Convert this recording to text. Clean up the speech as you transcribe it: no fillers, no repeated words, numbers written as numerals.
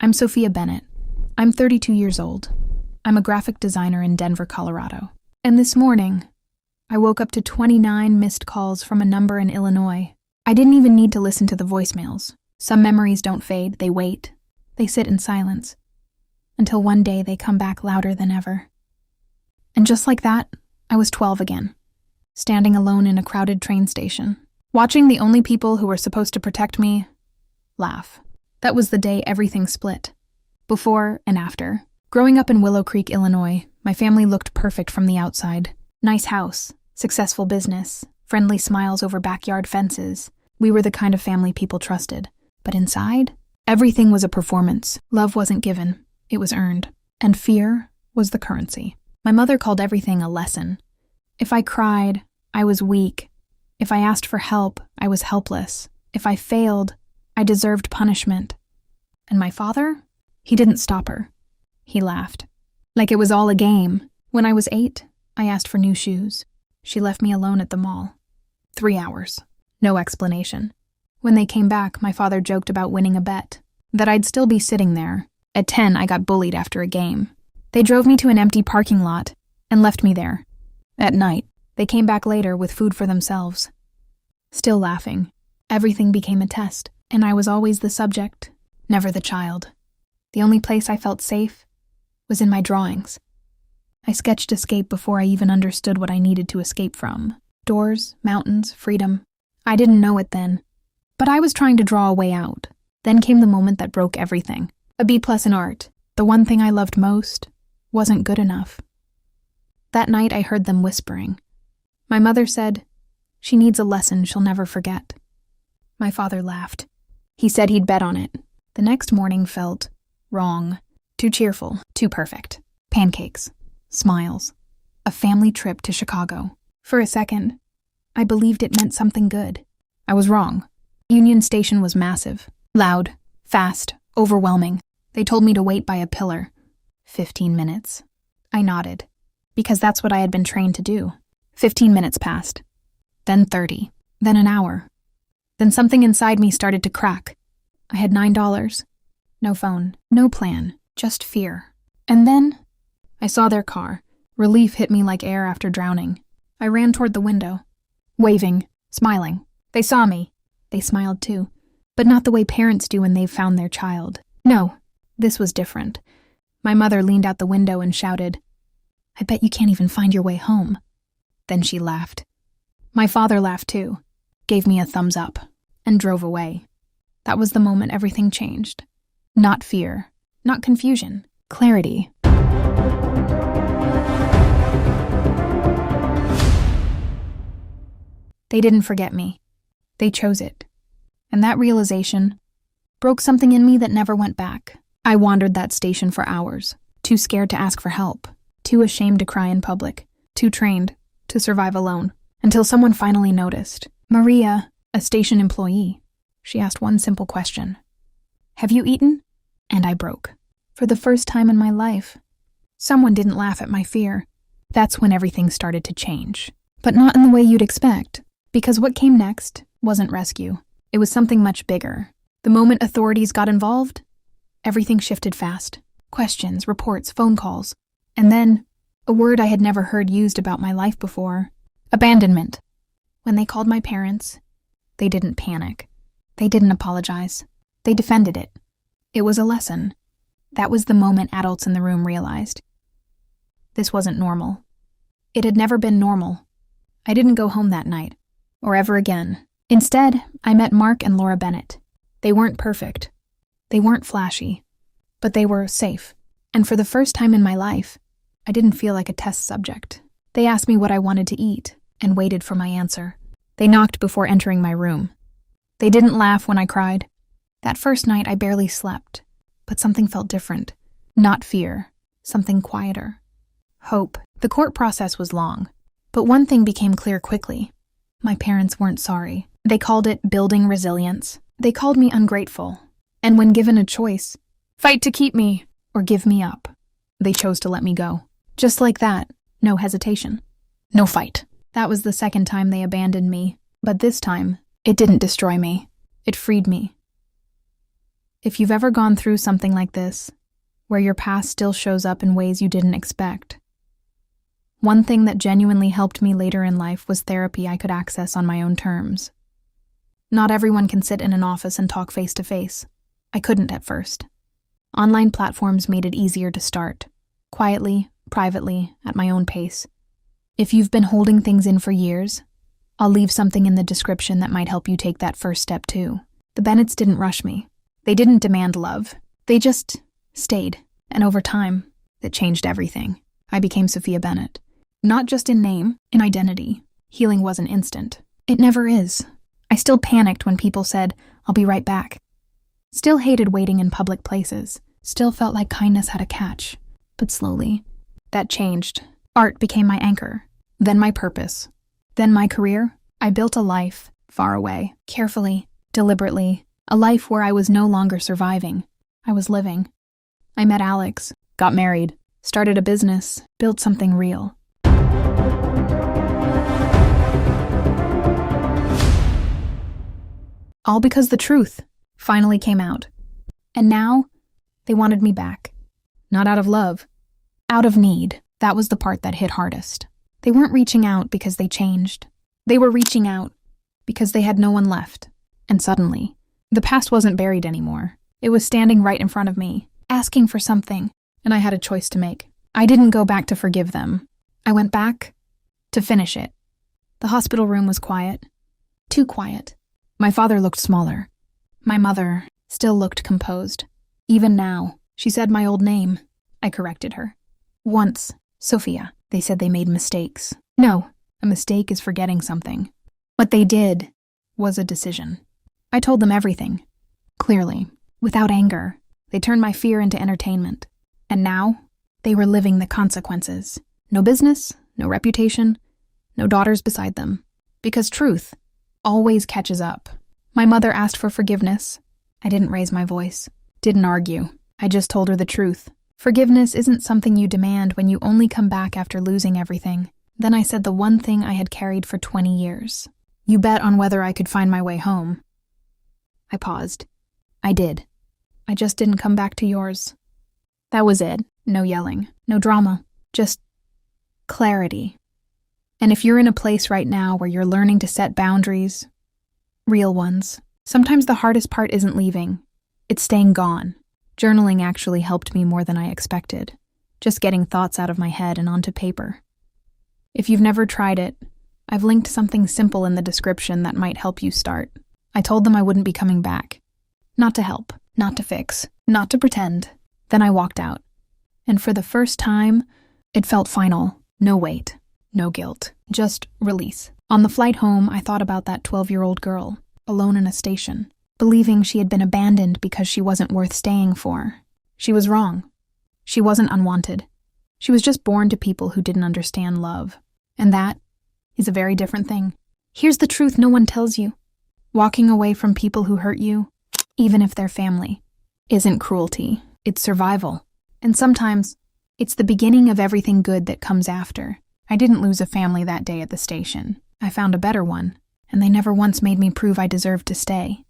I'm Sophia Bennett. I'm 32 years old. I'm a graphic designer in Denver, Colorado. And this morning, I woke up to 29 missed calls from a number in Illinois. I didn't even need to listen to the voicemails. Some memories don't fade, they wait. They sit in silence. Until one day they come back louder than ever. And just like that, I was 12 again, standing alone in a crowded train station, watching the only people who were supposed to protect me laugh. That was the day everything split. Before and after. Growing up in Willow Creek, Illinois, my family looked perfect from the outside. Nice house, successful business, friendly smiles over backyard fences. We were the kind of family people trusted. But inside, everything was a performance. Love wasn't given, it was earned. And fear was the currency. My mother called everything a lesson. If I cried, I was weak. If I asked for help, I was helpless. If I failed, I deserved punishment. And my father? He didn't stop her. He laughed. Like it was all a game. When I was 8, I asked for new shoes. She left me alone at the mall. 3 hours. No explanation. When they came back, my father joked about winning a bet. That I'd still be sitting there. At 10, I got bullied after a game. They drove me to an empty parking lot and left me there. At night, they came back later with food for themselves. Still laughing. Everything became a test. And I was always the subject, never the child. The only place I felt safe was in my drawings. I sketched escape before I even understood what I needed to escape from. Doors, mountains, freedom. I didn't know it then. But I was trying to draw a way out. Then came the moment that broke everything. A B+ in art, the one thing I loved most, wasn't good enough. That night I heard them whispering. My mother said, "She needs a lesson she'll never forget." My father laughed. He said he'd bet on it. The next morning felt wrong. Too cheerful, too perfect. Pancakes, smiles, a family trip to Chicago. For a second, I believed it meant something good. I was wrong. Union Station was massive, loud, fast, overwhelming. They told me to wait by a pillar. 15 minutes. I nodded, because that's what I had been trained to do. 15 minutes passed. Then 30. Then an hour. Then something inside me started to crack. I had $9. No phone, no plan, just fear. And then I saw their car. Relief hit me like air after drowning. I ran toward the window, waving, smiling. They saw me. They smiled too, but not the way parents do when they've found their child. No, this was different. My mother leaned out the window and shouted, "I bet you can't even find your way home." Then she laughed. My father laughed too, gave me a thumbs up, and drove away. That was the moment everything changed. Not fear, not confusion, clarity. They didn't forget me. They chose it. And that realization broke something in me that never went back. I wandered that station for hours, too scared to ask for help, too ashamed to cry in public, too trained to survive alone, until someone finally noticed. Maria, a station employee. She asked one simple question. "Have you eaten?" And I broke. For the first time in my life, someone didn't laugh at my fear. That's when everything started to change. But not in the way you'd expect, because what came next wasn't rescue. It was something much bigger. The moment authorities got involved, everything shifted fast. Questions, reports, phone calls. And then, a word I had never heard used about my life before. Abandonment. When they called my parents, they didn't panic. They didn't apologize. They defended it. It was a lesson. That was the moment adults in the room realized. This wasn't normal. It had never been normal. I didn't go home that night, or ever again. Instead, I met Mark and Laura Bennett. They weren't perfect. They weren't flashy. But they were safe. And for the first time in my life, I didn't feel like a test subject. They asked me what I wanted to eat, and waited for my answer. They knocked before entering my room. They didn't laugh when I cried. That first night, I barely slept. But something felt different. Not fear. Something quieter. Hope. The court process was long. But one thing became clear quickly. My parents weren't sorry. They called it building resilience. They called me ungrateful. And when given a choice, fight to keep me, or give me up, they chose to let me go. Just like that, no hesitation. No fight. That was the second time they abandoned me. But this time, it didn't destroy me. It freed me. If you've ever gone through something like this, where your past still shows up in ways you didn't expect. One thing that genuinely helped me later in life was therapy I could access on my own terms. Not everyone can sit in an office and talk face to face. I couldn't at first. Online platforms made it easier to start, quietly, privately, at my own pace. If you've been holding things in for years, I'll leave something in the description that might help you take that first step too. The Bennetts didn't rush me. They didn't demand love. They just stayed. And over time, it changed everything. I became Sophia Bennett. Not just in name, in identity. Healing wasn't instant. It never is. I still panicked when people said, "I'll be right back." Still hated waiting in public places. Still felt like kindness had a catch. But slowly, that changed. Art became my anchor. Then my purpose. Then my career. I built a life, far away, carefully, deliberately. A life where I was no longer surviving. I was living. I met Alex, got married, started a business, built something real. All because the truth finally came out. And now, they wanted me back. Not out of love. Out of need. That was the part that hit hardest. They weren't reaching out because they changed. They were reaching out because they had no one left. And suddenly, the past wasn't buried anymore. It was standing right in front of me, asking for something, and I had a choice to make. I didn't go back to forgive them. I went back to finish it. The hospital room was quiet. Too quiet. My father looked smaller. My mother still looked composed. Even now, she said my old name. I corrected her. Once, Sophia. They said they made mistakes. No, a mistake is forgetting something. What they did was a decision. I told them everything. Clearly, without anger. They turned my fear into entertainment. And now, they were living the consequences. No business, no reputation, no daughters beside them. Because truth always catches up. My mother asked for forgiveness. I didn't raise my voice. Didn't argue. I just told her the truth. Forgiveness isn't something you demand when you only come back after losing everything. Then I said the one thing I had carried for 20 years. You bet on whether I could find my way home. I paused. I did. I just didn't come back to yours. That was it. No yelling. No drama. Just clarity. And if you're in a place right now where you're learning to set boundaries, real ones, sometimes the hardest part isn't leaving. It's staying gone. Journaling actually helped me more than I expected. Just getting thoughts out of my head and onto paper. If you've never tried it, I've linked something simple in the description that might help you start. I told them I wouldn't be coming back. Not to help, not to fix, not to pretend. Then I walked out. And for the first time, it felt final. No weight, no guilt, just release. On the flight home, I thought about that 12-year-old girl, alone in a station, believing she had been abandoned because she wasn't worth staying for. She was wrong. She wasn't unwanted. She was just born to people who didn't understand love. And that is a very different thing. Here's the truth no one tells you. Walking away from people who hurt you, even if they're family, isn't cruelty. It's survival. And sometimes, it's the beginning of everything good that comes after. I didn't lose a family that day at the station. I found a better one, and they never once made me prove I deserved to stay.